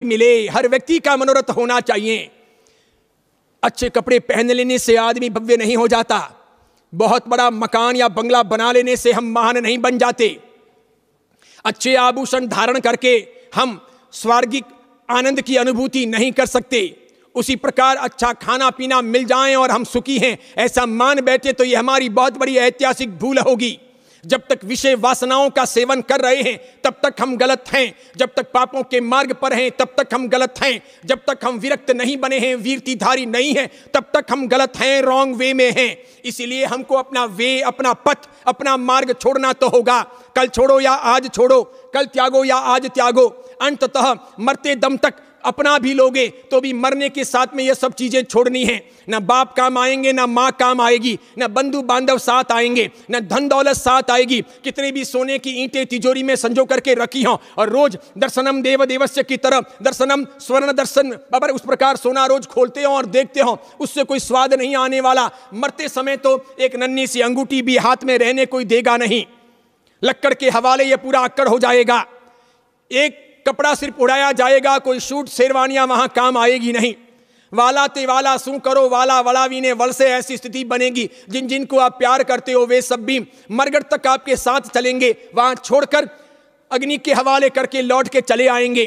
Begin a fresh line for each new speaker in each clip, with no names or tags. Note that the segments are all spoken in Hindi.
मिले, हर व्यक्ति का मनोरथ होना चाहिए। अच्छे कपड़े पहन लेने से आदमी भव्य नहीं हो जाता, बहुत बड़ा मकान या बंगला बना लेने से हम महान नहीं बन जाते, अच्छे आभूषण धारण करके हम स्वर्गिक आनंद की अनुभूति नहीं कर सकते। उसी प्रकार अच्छा खाना पीना मिल जाए और हम सुखी हैं ऐसा मान बैठे तो यह हमारी बहुत बड़ी ऐतिहासिक भूल होगी। जब तक विषय वासनाओं का सेवन कर रहे हैं तब तक हम गलत हैं, जब तक पापों के मार्ग पर हैं तब तक हम गलत हैं, जब तक हम विरक्त नहीं बने हैं, वीरतिधारी नहीं हैं, तब तक हम गलत हैं, रॉन्ग वे में हैं। इसीलिए हमको अपना वे, अपना पथ, अपना मार्ग छोड़ना तो होगा। कल छोड़ो या आज छोड़ो, कल त्यागो या आज त्यागो, अंततः मरते दम तक अपना भी लोगे तो भी मरने के साथ में ये सब चीजें छोड़नी है। ना बाप काम आएंगे, ना माँ काम आएगी, ना बंधु बांधव साथ आएंगे, ना धन दौलत साथ आएगी। कितने भी सोने की ईंटें तिजोरी में संजो करके रखी हों और रोज दर्शनम देव देवस्य की तरह दर्शनम स्वर्ण दर्शन अगर उस प्रकार सोना रोज खोलते हो और देखते हो, उससे कोई स्वाद नहीं आने वाला। मरते समय तो एक नन्ही सी अंगूठी भी हाथ में रहने कोई देगा नहीं, लक्कड़ के हवाले ये पूरा अक्कड़ हो जाएगा। एक कपड़ा सिर्फ उड़ाया जाएगा, कोई शूट शेरवानियां वहां काम आएगी नहीं। वाला ते वाला सू करो वाला वड़ावी ने वल से ऐसी स्थिति बनेगी। जिन जिन को आप प्यार करते हो वे सब भी मरगट तक आपके साथ चलेंगे, वहां छोड़कर अग्नि के हवाले करके लौट के चले आएंगे।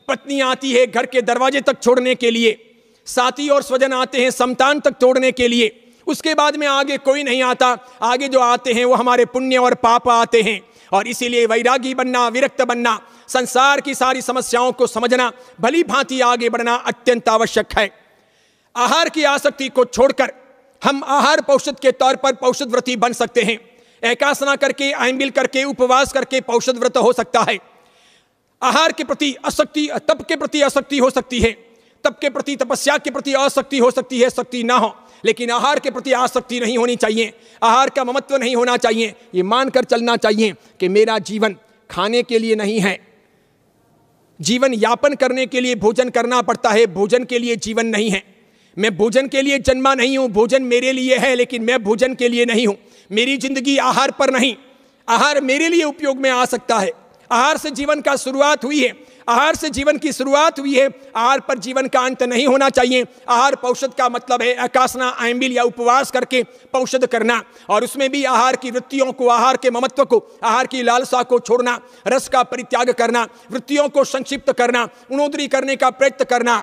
पत्नी आती है घर के दरवाजे तक छोड़ने के लिए, साथी और स्वजन आते हैं समतान तक तोड़ने के लिए, उसके बाद में आगे कोई नहीं आता। आगे जो आते हैं वो हमारे पुण्य और पाप आते हैं। और इसीलिए वैरागी बनना, विरक्त बनना, संसार की सारी समस्याओं को समझना, भली भांति आगे बढ़ना अत्यंत आवश्यक है। आहार की आसक्ति को छोड़कर हम आहार पौषध के तौर पर पौषध व्रती बन सकते हैं। एकासना करके, आइंबिल करके, उपवास करके पौषध व्रत हो सकता है। आहार के प्रति आसक्ति, तप के प्रति आसक्ति हो सकती है, तप के प्रति, तपस्या के प्रति आसक्ति हो सकती है, शक्ति ना हो, लेकिन आहार के प्रति आसक्ति नहीं होनी चाहिए। आहार का ममत्व नहीं होना चाहिए। ये मानकर चलना चाहिए कि मेरा जीवन खाने के लिए नहीं है, जीवन यापन करने के लिए भोजन करना पड़ता है, भोजन के लिए जीवन नहीं है। मैं भोजन के लिए जन्मा नहीं हूं, भोजन मेरे लिए है, लेकिन मैं भोजन के लिए नहीं हूं। मेरी जिंदगी आहार पर नहीं, आहार मेरे लिए उपयोग में आ सकता है। आहार से जीवन का शुरुआत हुई है, आहार से जीवन की शुरुआत हुई है, आहार पर जीवन का अंत नहीं होना चाहिए। आहार पौषध का मतलब है एकासना, आइंबिल या उपवास करके पौषध करना, और उसमें भी आहार की वृत्तियों को, आहार के ममत्व को, आहार की लालसा को छोड़ना, रस का परित्याग करना, वृत्तियों को संक्षिप्त करना, उन्नोदरी करने का प्रयत्न करना,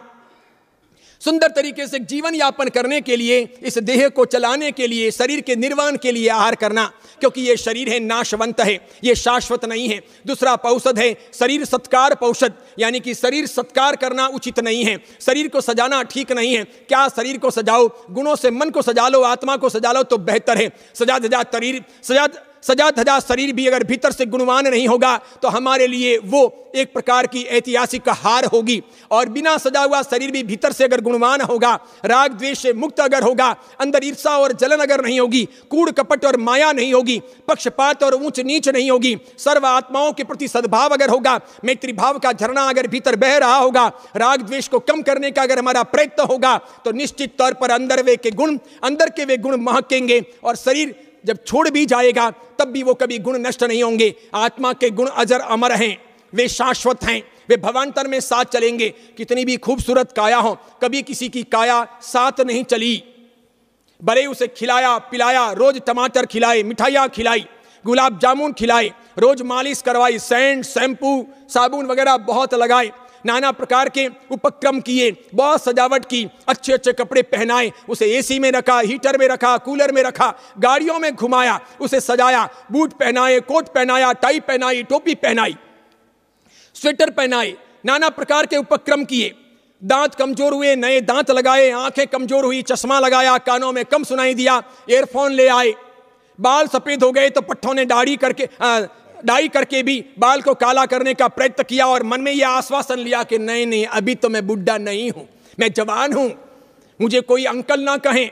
सुंदर तरीके से जीवन यापन करने के लिए, इस देह को चलाने के लिए, शरीर के निर्वाण के लिए आहार करना, क्योंकि ये शरीर है नाशवंत है, ये शाश्वत नहीं है। दूसरा पौषध है शरीर सत्कार पौषध, यानी कि शरीर सत्कार करना उचित नहीं है, शरीर को सजाना ठीक नहीं है। क्या शरीर को सजाओ, गुणों से मन को सजा लो, आत्मा को सजा लो तो बेहतर है। सजा धजा शरीर भी अगर भीतर से गुणवान नहीं होगा तो हमारे लिए वो एक प्रकार की ऐतिहासिक हार होगी। और बिना सजा हुआ शरीर भी भीतर से अगर गुणवान होगा, राग द्वेष से मुक्त अगर होगा, अंदर ईर्षा और जलन अगर नहीं होगी, कूड़ कपट और माया नहीं होगी, पक्षपात और ऊंच नीच नहीं होगी, सर्व आत्माओं के प्रति सद्भाव अगर होगा, मैत्री भाव का झरना अगर भीतर बह रहा होगा, राग द्वेष को कम करने का अगर हमारा प्रयत्न होगा, तो निश्चित तौर पर अंदर के वे गुण महकेंगे। और शरीर जब छोड़ भी जाएगा तब भी वो कभी गुण नष्ट नहीं होंगे। आत्मा के गुण अजर अमर हैं, वे शाश्वत हैं, वे भवांतर में साथ चलेंगे। कितनी भी खूबसूरत काया हो, कभी किसी की काया साथ नहीं चली। भले उसे खिलाया पिलाया, रोज टमाटर खिलाए, मिठाइयाँ खिलाई, गुलाब जामुन खिलाए, रोज मालिश करवाई, सेंट शैम्पू साबुन वगैरह बहुत लगाए, नाना प्रकार के उपक्रम किए, बहुत सजावट की, अच्छे अच्छे कपड़े पहनाए, उसे एसी में रखा, हीटर में रखा, कूलर में रखा, गाड़ियों में घुमाया, उसे सजाया, बूट पहनाए, कोट पहनाया, टाई पहनाई, टोपी पहनाई, स्वेटर पहनाए, नाना प्रकार के उपक्रम किए। दांत कमजोर हुए, नए दांत लगाए, आंखें कमजोर हुई, चश्मा लगाया, कानों में कम सुनाई दिया, एयरफोन ले आए, बाल सफेद हो गए तो पट्टों ने डाई करके भी बाल को काला करने का प्रयत्न किया, और मन में यह आश्वासन लिया कि नहीं अभी तो मैं बुढ़ा नहीं हूं, मैं जवान हूं, मुझे कोई अंकल ना कहें,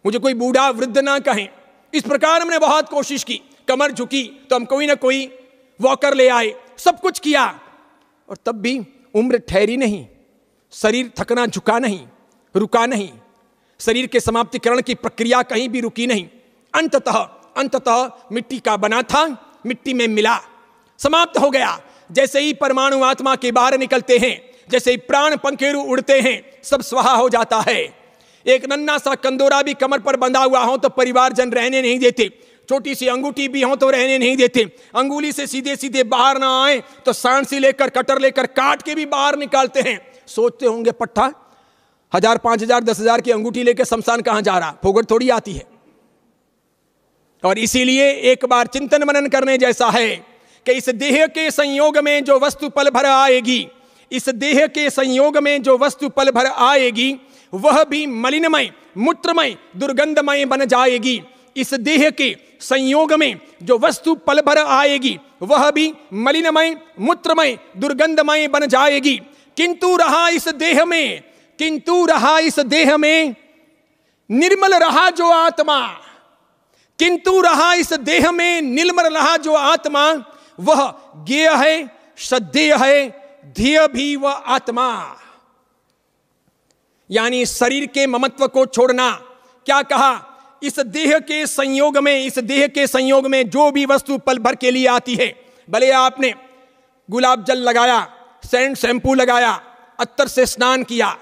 मुझे कोई बूढ़ा वृद्ध ना कहें। इस प्रकार हमने बहुत कोशिश की, कमर झुकी तो हम कोई ना कोई वॉकर ले आए, सब कुछ किया, और तब भी उम्र ठहरी नहीं, शरीर थकना झुका नहीं, रुका नहीं, शरीर के समाप्तिकरण की प्रक्रिया कहीं भी रुकी नहीं। अंततः मिट्टी का बना था, मिट्टी में मिला, समाप्त हो गया। जैसे ही परमाणु आत्मा के बाहर निकलते हैं, जैसे ही प्राण पंखेरु उड़ते हैं सब स्वाहा हो जाता है। एक नन्हा सा कंदोरा भी कमर पर बंधा हुआ हो तो परिवारजन रहने नहीं देते, छोटी सी अंगूठी भी हो तो रहने नहीं देते, अंगुली से सीधे सीधे बाहर ना आए तो सांसी लेकर कटर लेकर काट के भी बाहर निकालते हैं। सोचते होंगे पट्टा 1000 5000 10,000 की अंगूठी लेकर शमशान कहां जा रहा, फोगट थोड़ी आती है। और इसीलिए एक बार चिंतन मनन करने जैसा है कि इस देह के संयोग में जो वस्तु पल भर आएगी, इस देह के संयोग में जो वस्तु पल भर आएगी वह भी मलिनमय मूत्रमय दुर्गंधमय बन जाएगी। इस देह के संयोग में जो वस्तु पल भर आएगी वह भी मलिनमय मूत्रमय दुर्गंधमय बन जाएगी। किंतु रहा इस देह में निर्मल रहा जो आत्मा, किंतु रहा इस देह में निर्मल रहा जो आत्मा, वह ज्ञेय है, श्रद्धेय है, ध्येय भी वह आत्मा। यानी शरीर के ममत्व को छोड़ना। क्या कहा? इस देह के संयोग में जो भी वस्तु पल भर के लिए आती है, भले आपने गुलाब जल लगाया, सेंट शैम्पू लगाया, अत्तर से स्नान किया,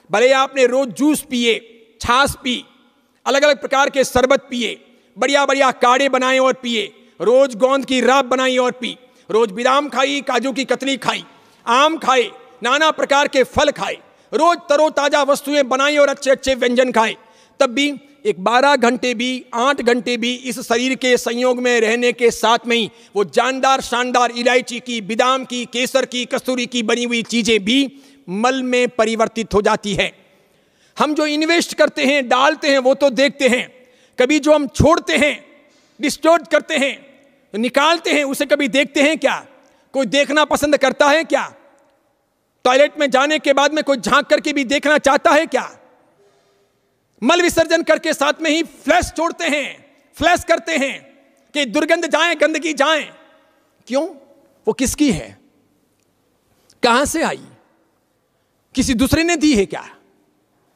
भले आपने रोज जूस पिए, छाछ पी, अलग अलग प्रकार के शरबत पिए, बढ़िया बढ़िया काढ़े बनाए और पिए, रोज गोंद की राब बनाई और पी, रोज बादाम खाई, काजू की कतली खाई, आम खाए, नाना प्रकार के फल खाए, रोज तरोताजा वस्तुएं बनाई और अच्छे अच्छे व्यंजन खाए, तब भी एक 12 घंटे भी 8 घंटे भी इस शरीर के संयोग में रहने के साथ में ही वो जानदार शानदार इलायची की, बादाम की, केसर की, कस्तूरी की बनी हुई चीजें भी मल में परिवर्तित हो जाती है। हम जो इन्वेस्ट करते हैं, डालते हैं, वो तो देखते हैं, कभी जो हम छोड़ते हैं, डिस्टोर्ट करते हैं, निकालते हैं, उसे कभी देखते हैं क्या? कोई देखना पसंद करता है क्या? टॉयलेट में जाने के बाद में कोई झांक करके भी देखना चाहता है क्या? मल विसर्जन करके साथ में ही फ्लैश छोड़ते हैं, फ्लैश करते हैं कि दुर्गंध जाए, गंदगी जाए। क्यों? वो किसकी है? कहां से आई? किसी दूसरे ने दी है क्या?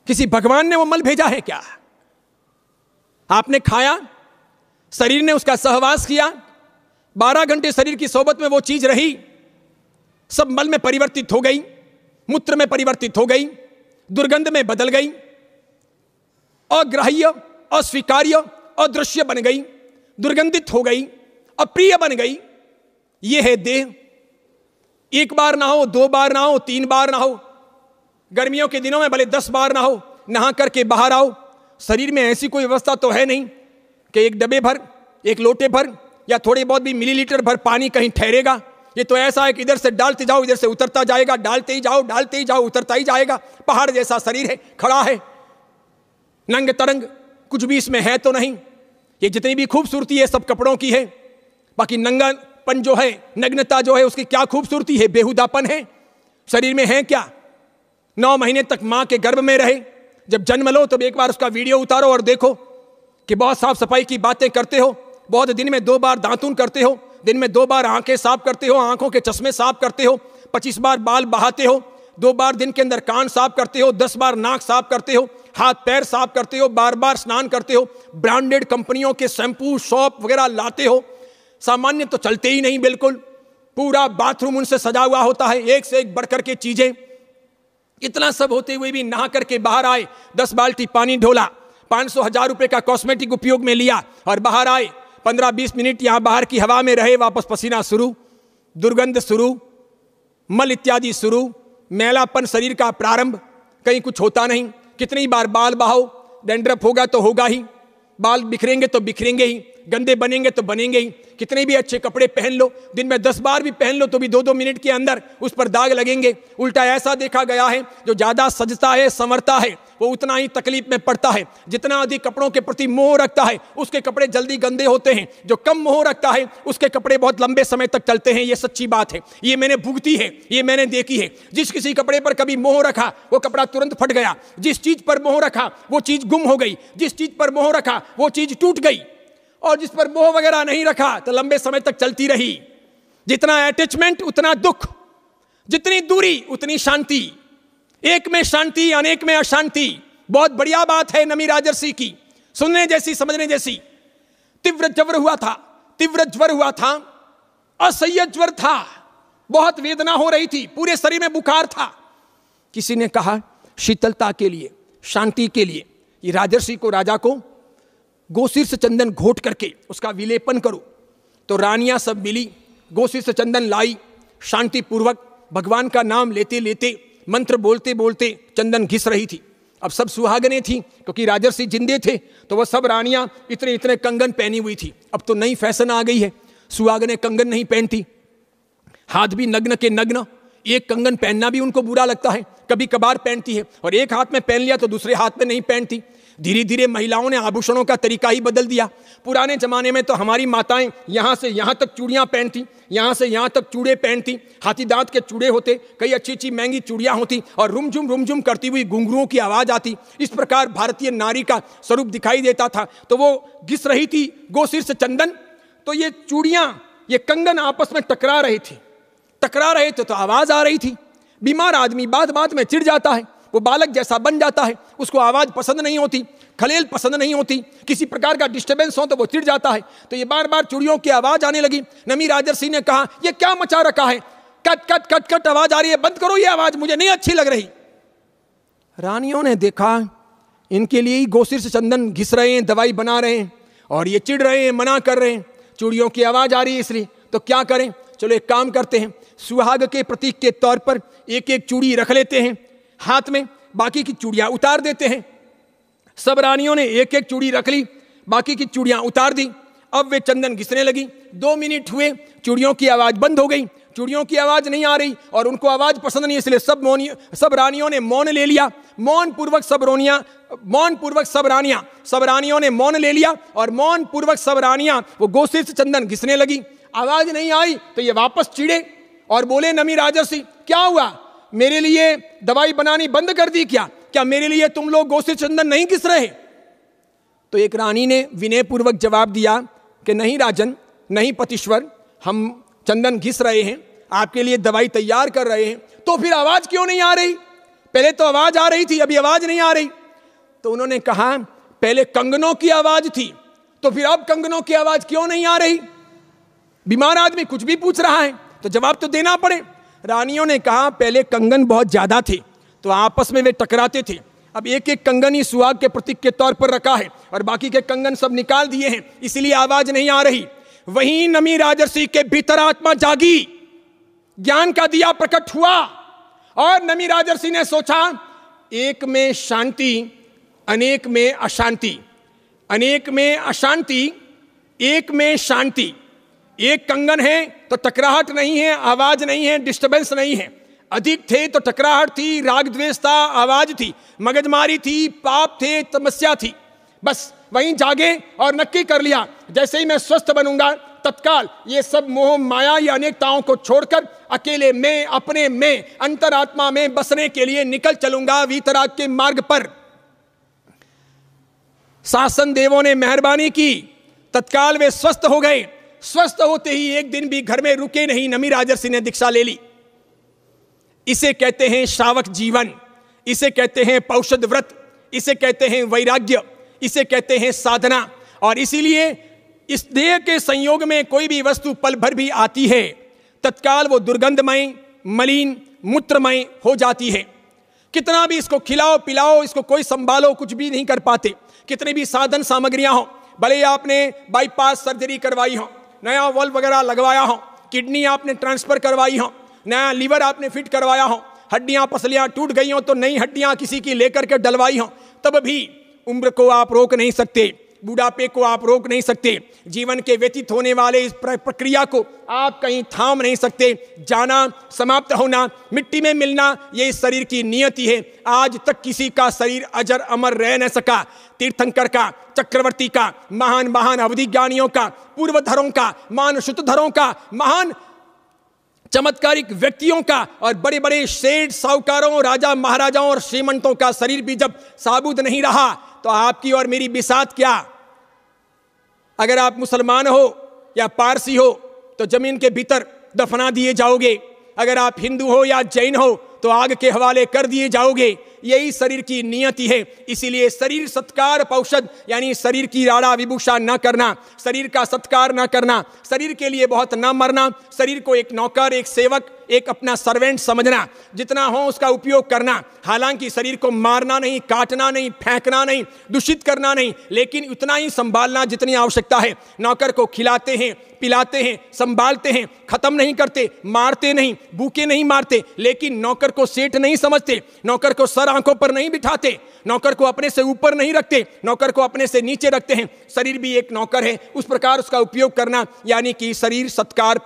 किसी भगवान ने वो मल भेजा है क्या? आपने खाया, शरीर ने उसका सहवास किया, 12 घंटे शरीर की सोबत में वो चीज रही, सब मल में परिवर्तित हो गई, मूत्र में परिवर्तित हो गई, दुर्गंध में बदल गई, अग्राह्य, अस्वीकार्य, अदृश्य बन गई, दुर्गंधित हो गई, अप्रिय बन गई। यह है देह। एक बार ना हो, 2 बार ना हो, 3 बार ना हो, गर्मियों के दिनों में भले 10 बार ना हो, नहा करके बाहर आओ। शरीर में ऐसी कोई व्यवस्था तो है नहीं कि एक डब्बे भर, एक लोटे भर या थोड़े बहुत भी मिलीलीटर भर पानी कहीं ठहरेगा। ये तो ऐसा है कि इधर से डालते जाओ, इधर से उतरता जाएगा, डालते ही जाओ, उतरता ही जाएगा। पहाड़ जैसा शरीर है, खड़ा है, नंग तरंग, कुछ भी इसमें है तो नहीं। ये जितनी भी खूबसूरती है सब कपड़ों की है, बाकी नंगापन जो है, नग्नता जो है, उसकी क्या खूबसूरती है? बेहुदापन है। शरीर में है क्या? 9 महीने तक मां के गर्भ में रहे, जब जन्म लो तब एक बार उसका वीडियो उतारो और देखो कि बहुत साफ सफाई की बातें करते हो, बहुत दिन में 2 बार दांतुन करते हो, दिन में 2 बार आंखें साफ करते हो, आंखों के चश्मे साफ करते हो, 25 बार बाल बहाते हो, 2 बार दिन के अंदर कान साफ करते हो, 10 बार नाक साफ करते हो, हाथ पैर साफ करते हो, बार बार स्नान करते हो, ब्रांडेड कंपनियों के शैम्पू शॉप वगैरह लाते हो। सामान्य तो चलते ही नहीं, बिल्कुल पूरा बाथरूम उनसे सजा हुआ होता है, एक से एक बढ़कर के चीजें। इतना सब होते हुए भी नहा करके बाहर आए, 10 बाल्टी पानी ढोला, 500-1000 रुपए का कॉस्मेटिक उपयोग में लिया और बाहर आए, 15-20 मिनट यहां बाहर की हवा में रहे, वापस पसीना शुरू, दुर्गंध शुरू, मल इत्यादि शुरू, मैलापन शरीर का प्रारंभ, कहीं कुछ होता नहीं। कितनी बार बाल बहाओ, डैंड्रफ होगा तो होगा ही, बाल बिखरेंगे तो बिखरेंगे ही, गंदे बनेंगे तो बनेंगे ही। कितने भी अच्छे कपड़े पहन लो, दिन में 10 बार भी पहन लो तो भी 2-2 मिनट के अंदर उस पर दाग लगेंगे। उल्टा ऐसा देखा गया है, जो ज्यादा सजता है, संवरता है, वो उतना ही तकलीफ में पड़ता है। जितना अधिक कपड़ों के प्रति मोह रखता है, उसके कपड़े जल्दी गंदे होते हैं। जो कम मोह रखता है, उसके कपड़े बहुत लंबे समय तक चलते हैं। ये सच्ची बात है, ये मैंने भुगती है, ये मैंने देखी है। जिस किसी कपड़े पर कभी मोह रखा, वो कपड़ा तुरंत फट गया। जिस चीज पर मोह रखा, वो चीज गुम हो गई। जिस चीज पर मोह रखा, वो चीज टूट गई। और जिस पर मोह वगैरह नहीं रखा, तो लंबे समय तक चलती रही। जितना अटैचमेंट उतना दुख, जितनी दूरी उतनी शांति। एक में शांति, अनेक में अशांति। बहुत बढ़िया बात है नमी राजर्षि की, सुनने जैसी, समझने जैसी। तीव्र ज्वर हुआ था, असह्य ज्वर था, बहुत वेदना हो रही थी, पूरे शरीर में बुखार था, किसी ने कहा शीतलता के लिए, शांति के लिए ये राजर्षि को, राजा को गोशीर्ष चंदन घोट करके उसका विलेपन करो। तो रानियां सब मिली, गोशीर्ष चंदन लाई, शांति पूर्वक भगवान का नाम लेते लेते, मंत्र बोलते बोलते चंदन घिस रही थी। अब सब सुहागनें थी, क्योंकि राजर्षि जिंदे थे तो वह सब रानियां इतने इतने कंगन पहनी हुई थी। अब तो नई फैशन आ गई है, सुहागनें कंगन नहीं पहनती, हाथ भी नग्न के नग्न। एक कंगन पहनना भी उनको बुरा लगता है, कभी कभार पहनती है, और एक हाथ में पहन लिया तो दूसरे हाथ में नहीं पहनती। धीरे धीरे महिलाओं ने आभूषणों का तरीका ही बदल दिया। पुराने जमाने में तो हमारी माताएं यहाँ से यहाँ तक चूड़ियाँ पहनती, यहाँ से यहाँ तक चूड़े पहनती, हाथी दांत के चूड़े होते, कई अच्छी अच्छी महंगी चूड़ियाँ होती, और रुमझुम करती हुई घुंघरुओं की आवाज़ आती। इस प्रकार भारतीय नारी का स्वरूप दिखाई देता था। तो वो घिस रही थी गोशीर्ष चंदन, तो ये चूड़ियाँ, ये कंगन आपस में टकरा रहे थे तो आवाज़ आ रही थी। बीमार आदमी बात बात में चिढ़ जाता है, वो बालक जैसा बन जाता है, उसको आवाज़ पसंद नहीं होती, खलेल पसंद नहीं होती, किसी प्रकार का डिस्टर्बेंस हो तो वो चिढ़ जाता है। तो ये बार बार चूड़ियों की आवाज़ आने लगी। नमी राजर्षि ने कहा, ये क्या मचा रखा है, कट कट कट कट आवाज़ आ रही है, बंद करो ये आवाज़, मुझे नहीं अच्छी लग रही। रानियों ने देखा इनके लिए ही गोशीर्ष चंदन घिस रहे हैं, दवाई बना रहे हैं, और ये चिढ़ रहे हैं, मना कर रहे हैं, चूड़ियों की आवाज़ आ रही है इसलिए। तो क्या करें, चलो एक काम करते हैं, सुहाग के प्रतीक के तौर पर एक एक चूड़ी रख लेते हैं हाथ में, बाकी की चूड़ियां उतार देते हैं। सब रानियों ने एक एक चूड़ी रख ली, बाकी की चूड़ियां उतार दी। अब वे चंदन घिसने लगी। 2 मिनट हुए, चूड़ियों की आवाज बंद हो गई, चूड़ियों की आवाज नहीं आ रही, और उनको आवाज पसंद नहीं, इसलिए सब रानियों ने मौन ले लिया। मौन पूर्वक सब रानियों ने मौन ले लिया, और मौन पूर्वक सब रानियां वो गोशीर्ष चंदन घिसने लगी। आवाज नहीं आई तो ये वापस चिढ़े और बोले, नमी राजर्षि क्या हुआ, मेरे लिए दवाई बनानी बंद कर दी क्या मेरे लिए तुम लोग गोशीर्ष चंदन नहीं घिस रहे? तो एक रानी ने विनय पूर्वक जवाब दिया कि नहीं राजन, नहीं पतिश्वर, हम चंदन घिस रहे हैं, आपके लिए दवाई तैयार कर रहे हैं। तो फिर आवाज क्यों नहीं आ रही? पहले तो आवाज आ रही थी, अभी आवाज नहीं आ रही। तो उन्होंने कहा, पहले कंगनों की आवाज थी, तो फिर अब कंगनों की आवाज क्यों नहीं आ रही? बीमार आदमी कुछ भी पूछ रहा है तो जवाब तो देना पड़े। रानियों ने कहा, पहले कंगन बहुत ज्यादा थे तो आपस में वे टकराते थे, अब एक एक कंगन ही सुहाग के प्रतीक के तौर पर रखा है, और बाकी के कंगन सब निकाल दिए हैं, इसलिए आवाज नहीं आ रही। वहीं नमी राजर्षि के भीतर आत्मा जागी, ज्ञान का दिया प्रकट हुआ, और नमी राजर्षि ने सोचा, एक में शांति, अनेक में अशांति, अनेक में अशांति, एक में शांति। एक कंगन है तो टकराहट नहीं है, आवाज नहीं है, डिस्टर्बेंस नहीं है। अधिक थे तो टकराहट थी, राग द्वेष था, आवाज थी, मगजमारी थी, पाप थे, तमस्या थी। बस वहीं जागे और नक्की कर लिया, जैसे ही मैं स्वस्थ बनूंगा तत्काल ये सब मोह माया या अनेकताओं को छोड़कर अकेले में, अपने में, अंतरात्मा में बसने के लिए निकल चलूंगा वीतराग के मार्ग पर। शासन देवों ने मेहरबानी की, तत्काल वे स्वस्थ हो गए। स्वस्थ होते ही एक दिन भी घर में रुके नहीं, नमी राजर्षि ने दीक्षा ले ली। इसे कहते हैं श्रावक जीवन, इसे कहते हैं पौषध व्रत, इसे कहते हैं वैराग्य, इसे कहते हैं साधना। और इसीलिए इस देह के संयोग में कोई भी वस्तु पल भर भी आती है, तत्काल वो दुर्गंधमय, मलिन, मूत्रमय हो जाती है। कितना भी इसको खिलाओ पिलाओ, इसको कोई संभालो, कुछ भी नहीं कर पाते। कितने भी साधन सामग्रियां हो, भले आपने बाईपास सर्जरी करवाई हो, नया वॉल्व वगैरह लगवाया हो, किडनी आपने ट्रांसफर करवाई हो, नया लीवर आपने फिट करवाया हो, हड्डियां पसलियां टूट गई हो तो नई हड्डियां किसी की लेकर के डलवाई हो, तब भी उम्र को आप रोक नहीं सकते, बुढ़ापे को आप रोक नहीं सकते, जीवन के व्यतीत होने वाले इस प्रक्रिया को आप कहीं थाम नहीं सकते। जाना, समाप्त होना, मिट्टी में मिलना, ये इस शरीर की नियति है। आज तक किसी का शरीर अजर अमर रह न सका। तीर्थंकर का, चक्रवर्ती का, महान महान अवधि ज्ञानियों का, पूर्वधरों का, महान शुद्धधरों का, महान चमत्कारिक व्यक्तियों का, और बड़े बड़े सेठ साहूकारों, राजा महाराजाओं और श्रीमंतों का शरीर भी जब साबुत नहीं रहा तो आपकी और मेरी बिसात क्या? अगर आप मुसलमान हो या पारसी हो तो जमीन के भीतर दफना दिए जाओगे, अगर आप हिंदू हो या जैन हो तो आग के हवाले कर दिए जाओगे। यही शरीर की नियति है। इसीलिए शरीर सत्कार पौषध, यानी शरीर की राड़ा विभूषा न करना, शरीर का सत्कार न करना, शरीर के लिए बहुत न मरना, शरीर को एक नौकर, एक सेवक, एक अपना सर्वेंट समझना, जितना हो उसका उपयोग करना। हालांकि शरीर को मारना नहीं, काटना नहीं, फेंकना नहीं, दूषित करना नहीं, लेकिन उतना ही संभालना जितनी आवश्यकता है। नौकर को खिलाते हैं, पिलाते हैं, संभालते हैं, खत्म नहीं करते, मारते नहीं, भूखे नहीं मारते, लेकिन नौकर को सेठ नहीं समझते, नौकर को सर आंखों पर नहीं बिठाते, नौकर को अपने से ऊपर नहीं रखते, नौकर को अपने से नीचे रखते हैं। शरीर भी एक नौकर है, उस प्रकार उसका उपयोग करना, यानी कि शरीर सत्कार